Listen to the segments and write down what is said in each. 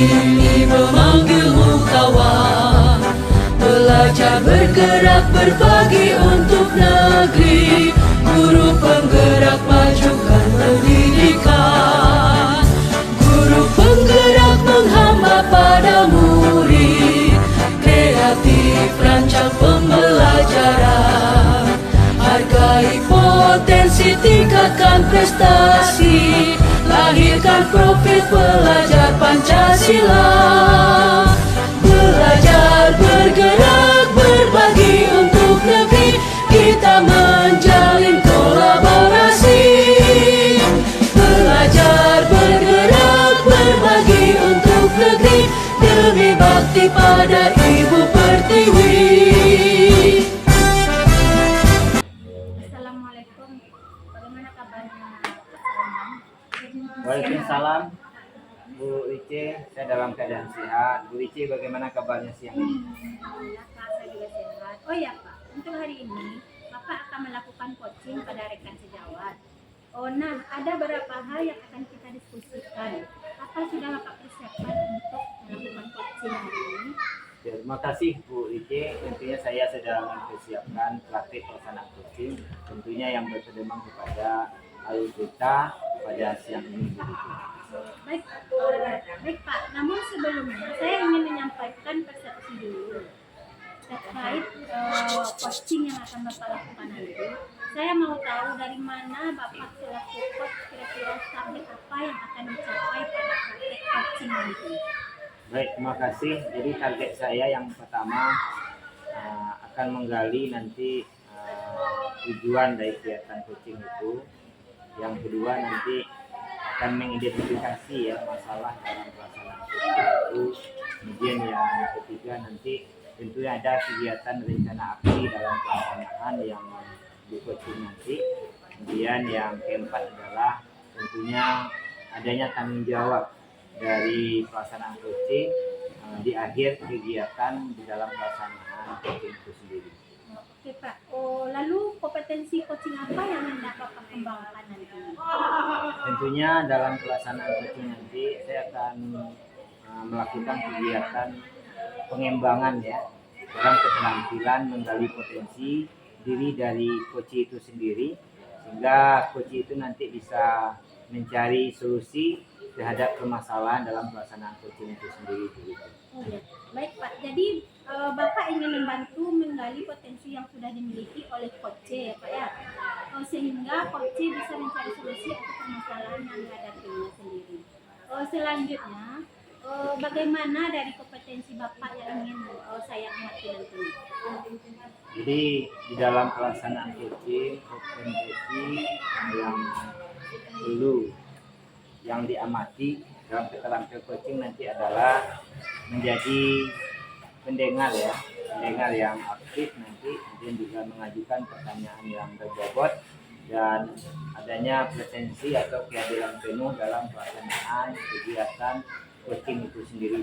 ini memanggilmu kawan. Belajar bergerak berbagi untuk negeri. Guru penggerak majukan pendidikan. Guru penggerak menghamba pada murid. Kreatif rancang pembelajaran. Hargai potensi, tingkatkan prestasi. Lahirkan profil pelajar Pancasila. Belajar bergerak berbagi untuk negeri. Kita menjalin kolaborasi. Belajar bergerak berbagi untuk negeri. Demi bakti pada Ibu Pertiwi. Assalamualaikum, bagaimana kabarnya Pak Salman? Waalaikumsalam, Bu Ice, saya dalam keadaan sehat. Bu Ice, bagaimana kabarnya siang ini? Alhamdulillah Pak, saya juga sehat. Oh ya Pak, untuk hari ini Bapak akan melakukan coaching pada rekan sejawat. Oh nah, ada beberapa hal yang akan kita diskusikan. Apa sudah Bapak persiapkan untuk melakukan coaching hari ini? Terima kasih Bu Ice. Tentunya saya sedang mempersiapkan praktik pelaksanaan coaching, tentunya yang berpedoman kepada alutsista pada siang ini Bu Ice. Baik, baik Pak. Namun sebelumnya saya ingin menyampaikan persepsi dulu terkait coaching yang akan Bapak lakukan nanti. Saya mau tahu dari mana Bapak selaku coach kira-kira target apa yang akan dicapai pada praktek coaching nanti. Baik, terima kasih. Jadi target saya yang pertama akan menggali nanti tujuan dari kegiatan coaching itu. Yang kedua nanti akan mengidentifikasi ya masalah dalam pelaksanaan coaching itu. Kemudian yang ketiga nanti tentunya ada kegiatan rencana aksi dalam pelaksanaan yang di coaching nanti. Kemudian yang keempat adalah tentunya adanya tanggung jawab dari pelaksanaan coaching di akhir kegiatan di dalam pelaksanaan coaching itu sendiri. Oke Pak. Oh, lalu kompetensi coaching apa yang hendak Bapak kembangkan nanti? Tentunya dalam pelaksanaan coaching nanti saya akan melakukan kegiatan pengembangan ya dalam keterampilan menggali potensi diri dari coach itu sendiri, sehingga coach itu nanti bisa mencari solusi terhadap permasalahan dalam pelaksanaan coaching itu sendiri. Oh ya, baik Pak. Jadi Bapak ingin membantu menggali potensi yang sudah dimiliki oleh coach ya Pak ya, sehingga coach bisa mencari solusi atas permasalahan yang dihadapinya sendiri. Selanjutnya, bagaimana dari kompetensi Bapak yang ingin saya amati nanti? Jadi di dalam pelaksanaan coaching kompetensi yang perlu yang diamati dalam keterampilan coaching nanti adalah menjadi pendengar ya, pendengar yang aktif nanti, kemudian juga mengajukan pertanyaan yang berbobot dan adanya presensi atau kehadiran penuh dalam pelaksanaan kegiatan coaching itu sendiri.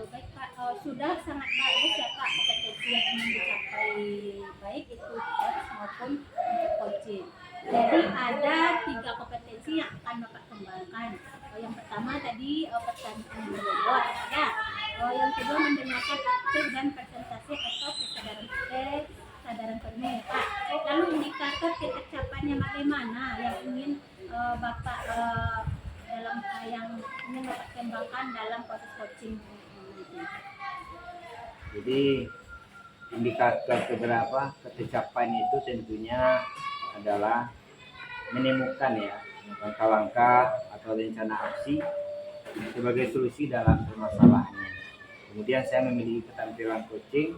Baik Pak, sudah sangat bagus ya Pak kompetensi yang ingin dicapai baik itu coach maupun untuk coaching. Jadi ada 3 kompetensi yang akan Bapak kembangkan. Yang pertama tadi pertanyaan yang berbobot ya. Yang kedua mendengarkan aktif dan presentasi atau kesadaran penuh ya Pak. Lalu indikator tercapainya bagaimana yang ingin Bapak dalam yang ingin Bapak kembangkan dalam proses coaching nanti. Jadi indikator keberapa tercapaian itu tentunya adalah menemukan ya langkah-langkah atau rencana aksi sebagai solusi dalam permasalahannya. Kemudian saya memiliki keterampilan coaching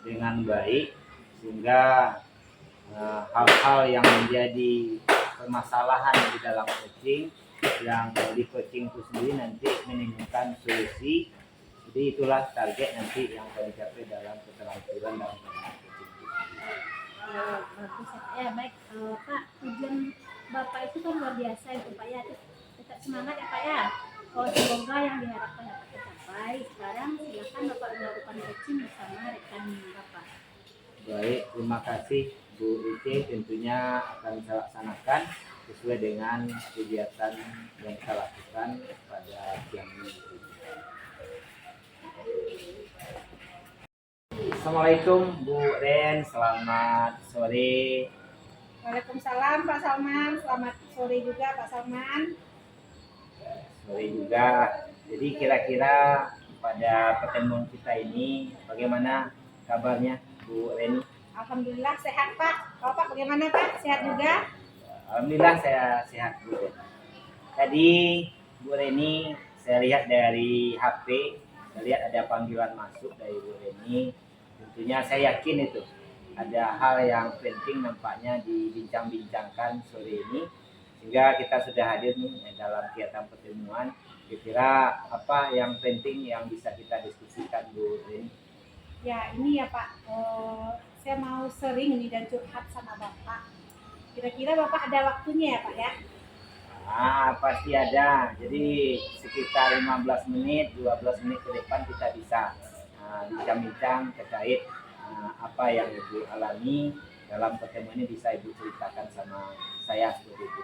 dengan baik sehingga hal-hal yang menjadi permasalahan di dalam coaching yang di coaching itu sendiri nanti menemukan solusi. Jadi itulah target nanti yang akan dicapai dalam keterampilan dalam coaching. Bagus ya baik Pak, tujuan Bapak itu kan luar biasa itu Pak ya, tetap semangat ya Pak ya. Semoga yang diharapkan dapat tercapai. Sekarang silakan Bapak melakukan coaching bersama rekan Bapak. Baik, terima kasih Bu Ice, tentunya akan saya laksanakan sesuai dengan kegiatan yang kita lakukan pada siang ini. Assalamualaikum Bu Ren, selamat sore. Waalaikumsalam Pak Salman, selamat sore juga Pak Salman. Sore juga. Jadi kira-kira pada pertemuan kita ini bagaimana kabarnya Bu Reni? Alhamdulillah sehat Pak. Bapak bagaimana Pak? Sehat juga? Alhamdulillah saya sehat Bu Reni. Tadi Bu Reni saya lihat dari HP, saya lihat ada panggilan masuk dari Bu Reni. Tentunya saya yakin itu ada hal yang penting nampaknya dibincang-bincangkan sore ini, sehingga kita sudah hadir nih dalam kegiatan pertemuan. Kira-kira apa yang penting yang bisa kita diskusikan Bu Reni? Ya ini ya Pak, saya mau sering ini dan curhat sama Bapak. Kira-kira Bapak ada waktunya ya Pak ya? Pasti ada. Jadi sekitar 15 menit, 12 menit ke depan kita bisa bincang-bincang terkait apa yang Ibu alami dalam pertemuan ini, bisa Ibu ceritakan sama saya seperti itu.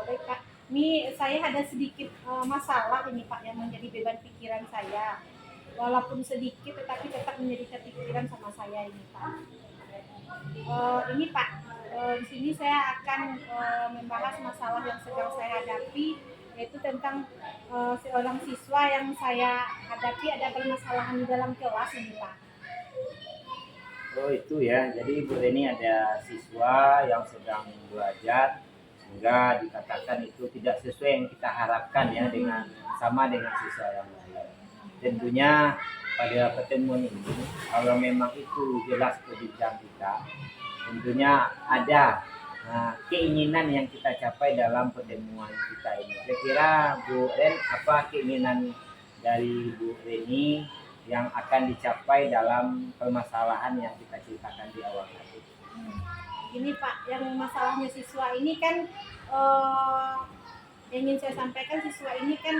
Baik Pak, ini saya ada sedikit masalah ini Pak yang menjadi beban pikiran saya. Walaupun sedikit tetapi tetap menjadi kepikiran sama saya ini Pak. Ini Pak, di sini saya akan membahas masalah yang sedang saya hadapi, yaitu tentang seorang siswa yang saya hadapi ada permasalahan di dalam kelas ini Pak. Oh itu ya, jadi Bu Reni ada siswa yang sedang belajar sehingga dikatakan itu tidak sesuai yang kita harapkan ya, dengan sama dengan siswa yang lain. Tentunya pada pertemuan ini kalau memang itu jelas perbincangan kita, tentunya ada keinginan yang kita capai dalam pertemuan kita ini. Kira-kira Bu Ren, apa keinginan dari Bu Reni yang akan dicapai dalam permasalahan yang kita ceritakan di awal tadi? Ini Pak, yang masalahnya siswa ini kan yang ingin saya sampaikan, siswa ini kan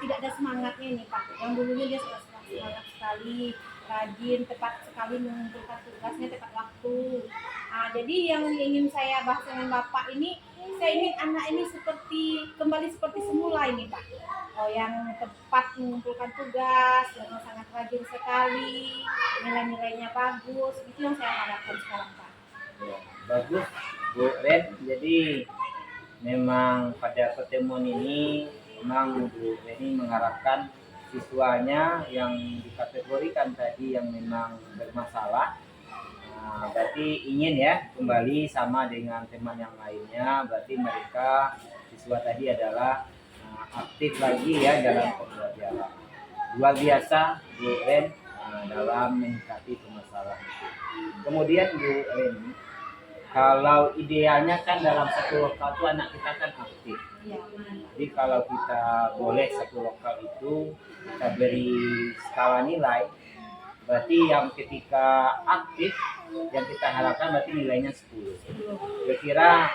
tidak ada semangatnya nih Pak. Yang dulunya dia sudah semangat sekali, rajin, tepat sekali mengumpulkan tugasnya tepat waktu. Jadi yang ingin saya bahas dengan Bapak ini, saya ingin anak ini kembali seperti semula ini Pak. Yang tepat mengumpulkan tugas, yang sangat rajin sekali, nilai-nilainya bagus, itu yang saya harapkan sekarang Pak. Ya, bagus Bu Ren. Jadi memang pada pertemuan ini memang Bu Reni mengharapkan siswanya yang dikategorikan tadi yang memang bermasalah, berarti ingin ya kembali sama dengan teman yang lainnya. Berarti mereka siswa tadi adalah aktif lagi ya dalam pembelajaran. Luar biasa Bu Ren dalam menyikapi permasalahan itu. Kemudian Bu Ren, kalau idealnya kan dalam satu lokal itu anak kita kan aktif. Jadi kalau kita boleh satu lokal itu kita beri skala nilai, berarti yang ketika aktif yang kita harapkan berarti nilainya 10. Kira-kira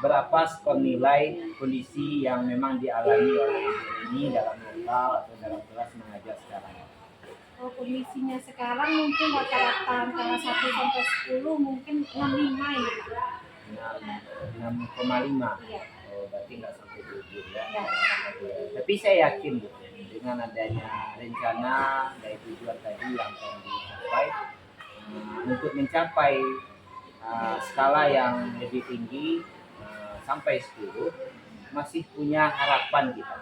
berapa skor nilai kondisi yang memang dialami oleh ini dalam lokal atau dalam kelas mengajar sekarang? Kondisinya sekarang mungkin rata-rata antara 1 sampai 10 mungkin 65 ini Pak. 6,5. Iya. Berarti nggak sampai 7 ya. Ya. Tapi saya yakin Bu, dengan adanya rencana dari tujuan tadi yang akan dicapai, untuk mencapai skala yang lebih tinggi sampai 10, masih punya harapan kita.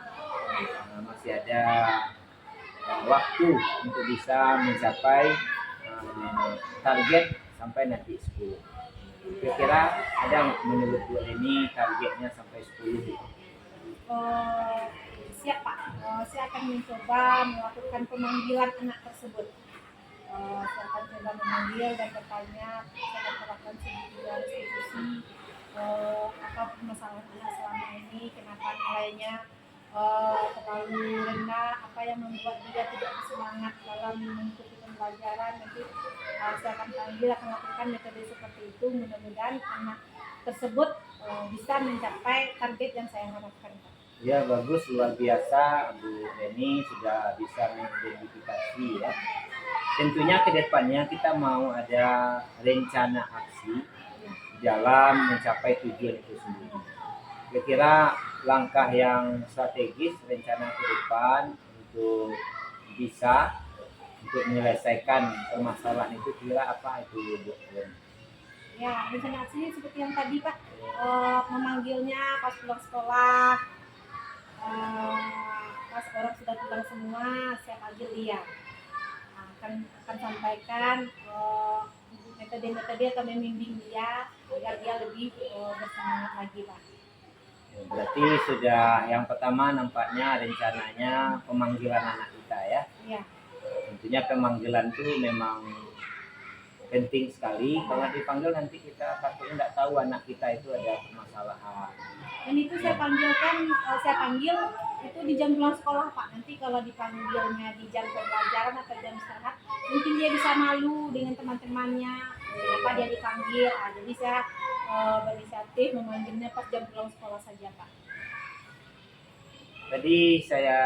Masih ada waktu untuk bisa mencapai target sampai nanti 10. Kira-kira ada nggak menurut Bu ini targetnya sampai 10 gitu? Siap Pak, saya akan mencoba melakukan pemanggilan anak tersebut. Saya akan coba memanggil dan bertanya, saya akan melakukan sebuah institusi apa permasalahan anak selama ini, kenapa nilainya terlalu rendah, apa yang membuat dia tidak bersemangat dalam mengikuti pembelajaran. Nanti saya akan panggil, akan lakukan metode seperti itu. Mudah-mudahan anak tersebut bisa mencapai target yang saya harapkan Pak. Ya bagus, luar biasa Bu Reni sudah bisa mengidentifikasi ya. Tentunya ke depannya kita mau ada rencana aksi dalam mencapai tujuan itu sendiri. Kira-kira langkah yang strategis rencana ke depan untuk bisa untuk menyelesaikan permasalahan itu kira apa itu Bu? Ya, rencana aksi seperti yang tadi Pak, memanggilnya pas pulang sekolah, pas orang sudah pulang semua, saya panggil dia. Nah, akan sampaikan metode-metode atau membimbing dia agar dia lebih bersemangat lagi Pak. Berarti sudah yang pertama nampaknya rencananya pemanggilan anak kita ya. Ya, Tentunya pemanggilan itu memang penting sekali. Kalau dipanggil nanti kita takutnya tidak tahu anak kita itu ada permasalahan. dan itu saya panggil itu di jam pulang sekolah Pak. Nanti kalau dipanggilnya di jam pembelajaran atau jam istirahat, mungkin dia bisa malu dengan teman-temannya kenapa dia dipanggil. Nah, jadi saya berinisiatif memanggilnya pas jam pulang sekolah saja Pak. Tadi saya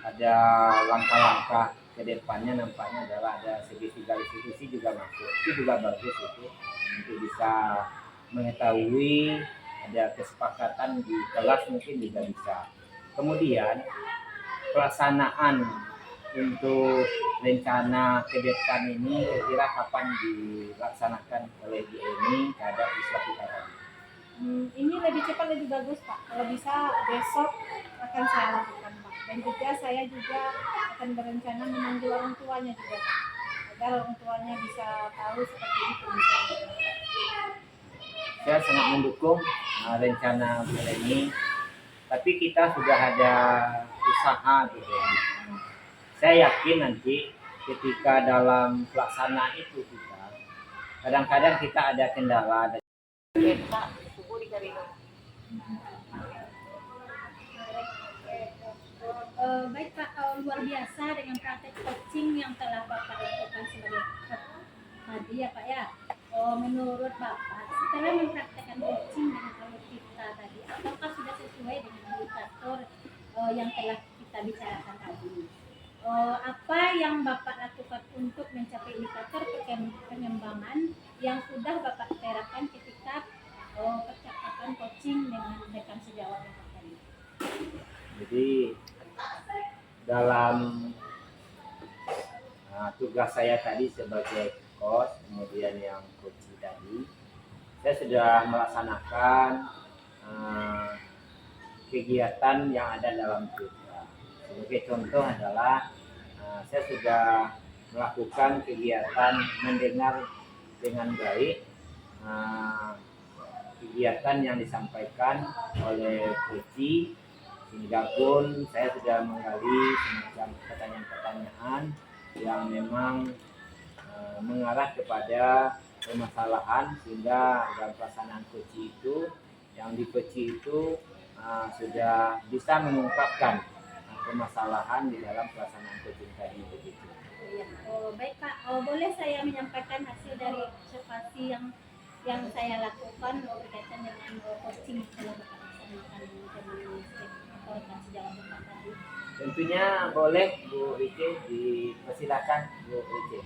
ada langkah-langkah ke depannya nampaknya adalah ada segitiga institusi juga masuk. Itu juga bagus itu untuk bisa mengetahui ada kesepakatan di kelas mungkin juga bisa. Kemudian pelaksanaan untuk rencana ke depan ini kira-kira kapan dilaksanakan oleh Bu Eni terhadap siswa kita tadi? Ini lebih cepat lebih bagus Pak. Kalau bisa besok akan saya lakukan Pak. Dan juga saya akan berencana memanggil orang tuanya juga Pak. Agar orang tuanya bisa tahu seperti itu misalnya. Saya sangat mendukung rencana Bu Eni, tapi kita sudah ada usaha gitu. Saya yakin nanti ketika dalam pelaksanaan itu kita kadang-kadang kita ada kendala, ada Baik Pak, luar biasa dengan praktek coaching yang telah Bapak lakukan sebagai tadi ya Pak ya. Menurut Bapak, setelah mempraktekkan coaching dengan alutsista tadi, apakah sudah sesuai dengan indikator yang telah kita bicarakan tadi? Apa yang Bapak lakukan untuk mencapai indikator pengembangan yang sudah Bapak terapkan ketika percakapan coaching dengan rekan sejawat Bapak tadi? jadi dalam tugas saya tadi sebagai coach, kemudian yang coach tadi, saya sudah melaksanakan kegiatan yang ada dalam tugas. Sebagai contoh adalah saya sudah melakukan kegiatan mendengar dengan baik kegiatan yang disampaikan oleh coach, sehingga pun saya sudah menggali semacam pertanyaan-pertanyaan yang memang mengarah kepada permasalahan, sehingga dalam pelaksanaan coaching itu yang di coaching itu sudah bisa mengungkapkan permasalahan di dalam pelaksanaan coaching tadi begitu. Ya, baik Pak, boleh saya menyampaikan hasil dari observasi yang saya lakukan berkaitan dengan coaching yang telah Bapak laksanakan dengan rekan sejawat Bapak tadi? Tentunya boleh Bu Rice, dipersilakan Bu Rice.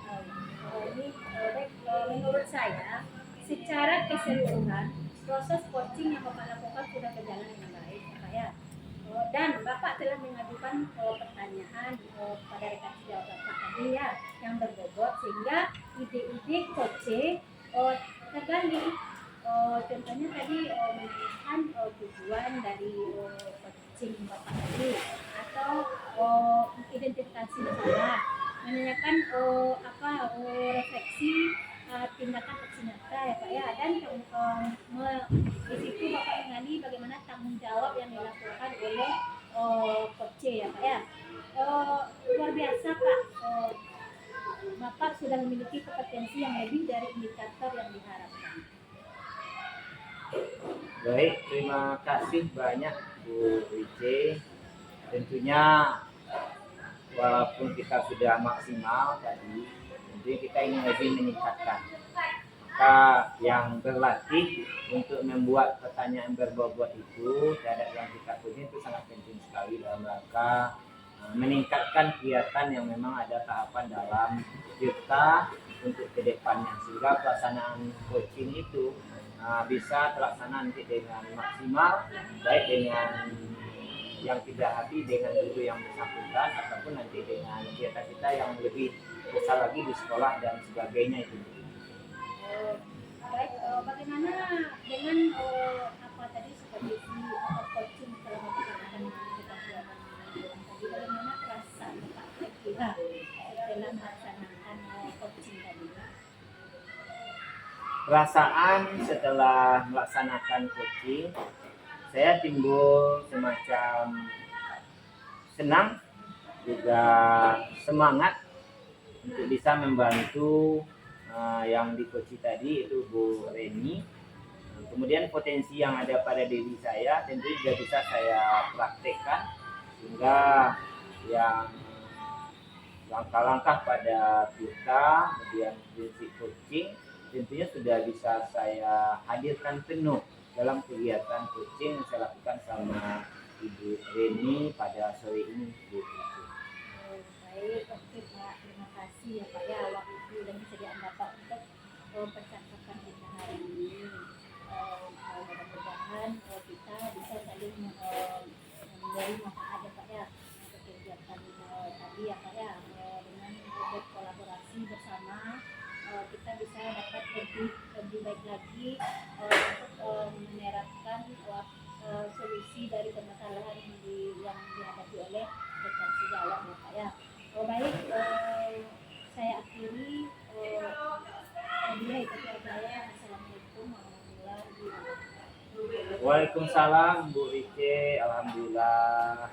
Baik, menurut saya secara keseluruhan proses coaching yang Bapak lakukan sudah berjalan dengan baik Pak ya. Dan Bapak telah mengajukan pertanyaan pada rekan sejawat Bapak tadi ya yang berbobot, sehingga ide-ide coaching tergali. Contohnya tadi menanyakan tujuan dari coaching Bapak tadi, atau identifikasi masalah, menanyakan refleksi tindakan aksi nyata ya Pak ya, dan di situ Bapak mengali bagaimana tanggung jawab yang dilakukan oleh coach ya Pak ya. Luar biasa Pak, Bapak sudah memiliki kompetensi yang lebih dari indikator yang diharapkan. Baik, terima kasih banyak Bu Rice. Tentunya walaupun kita sudah maksimal tadi, tentunya kita ingin lebih meningkatkan. Maka yang berlatih untuk membuat pertanyaan berbobot itu terhadap yang kita punya itu sangat penting sekali dalam rangka meningkatkan kegiatan yang memang ada tahapan dalam kita untuk kedepannya, sehingga pelaksanaan coaching itu bisa terlaksana nanti dengan maksimal, baik dengan yang tidak happy dengan guru yang bersangkutan ataupun nanti dengan kita yang lebih besar lagi di sekolah dan sebagainya itu. Baik, bagaimana dengan apa tadi supervisi atau coaching selama kegiatan kita selama tadi, bagaimana perasaan Pak kira setelah melaksanakan coaching tadi? Perasaan setelah melaksanakan coaching, saya timbul semacam senang juga semangat untuk bisa membantu yang di coaching tadi itu Bu Reni. Kemudian potensi yang ada pada diri saya tentu juga bisa saya praktekkan sehingga yang langkah-langkah pada kita, kemudian prinsip coaching tentunya sudah bisa saya hadirkan penuh dalam kegiatan coaching yang saya lakukan sama Ibu Reni pada sore ini. Baik, oke Pak, terima kasih ya Pak ya waktu dan kesediaan Bapak untuk percakapan kita hari ini. Mudah-mudahan kita bisa saling memberi manfaat ya Pak ya untuk kegiatan tadi ya Pak ya, dengan berkolaborasi bersama kita bisa dapat lebih baik lagi untuk menerapkan solusi dari permasalahan yang dihadapi oleh rekan sejawat ya Pak ya. Baik, saya akhiri wabillahi taufiq hidayah. Assalamualaikum warahmatullahi wabarakatuh. Waalaikumsalam Bu Ice, alhamdulillah.